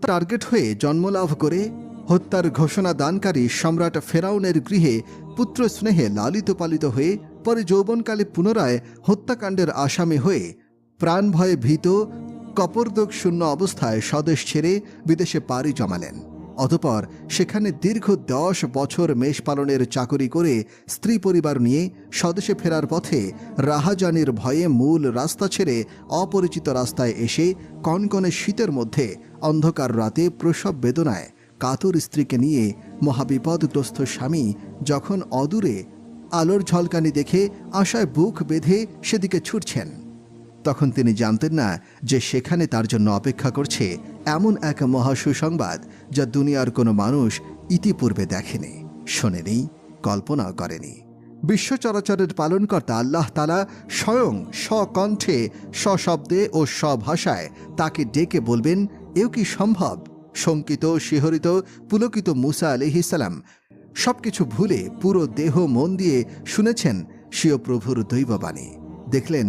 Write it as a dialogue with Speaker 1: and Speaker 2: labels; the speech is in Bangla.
Speaker 1: টার্গেট হয়ে জন্মলাভ করে হত্যার ঘোষণা দানকারী সম্রাট ফেরাউনের গৃহে পুত্র স্নেহে লালিত পালিত হয়ে পরে যৌবনকালে পুনরায় হত্যাকাণ্ডের আসামি হয়ে প্রাণ ভয়ে ভীত কপর্দক শূন্য অবস্থায় স্বদেশ ছেড়ে বিদেশে পাড়ি জমালেন। অতঃপর সেখানে দীর্ঘ 10 বছর মেষ পালনের চাকরি করে স্ত্রী পরিবার নিয়ে স্বদেশে ফেরার পথে রাহাজানির ভয়ে মূল রাস্তা ছেড়ে অপরিচিত রাস্তায় এসে কনকনে শীতের মধ্যে অন্ধকার রাতে প্রসব বেদনায় কাতর স্ত্রীকে নিয়ে মহাবিপদগ্রস্ত স্বামী যখন অদূরে আলোর ঝলকানি দেখে আশায় বুক বেঁধে সেদিকে ছুটছেন, তখন তিনি জানতেন না যে সেখানে তার জন্য অপেক্ষা করছে এমন এক মহা সুসংবাদ যা দুনিয়ার কোনো মানুষ ইতিপূর্বে দেখেনি, শোনেনি, কল্পনাও করেনি। বিশ্ব চরাচরের পালনকর্তা আল্লাহ তাআলা স্বয়ং স্বকণ্ঠে সশব্দে ও স্বভাষায় তাকে ডেকে বলবেন, এও কি সম্ভব? শঙ্কিত, শিহরিত, পুলকিত মুসা আলাইহিস সালাম সবকিছু ভুলে পুরো দেহ মন দিয়ে শুনেছেন স্বীয় প্রভুর দৈববাণী। দেখলেন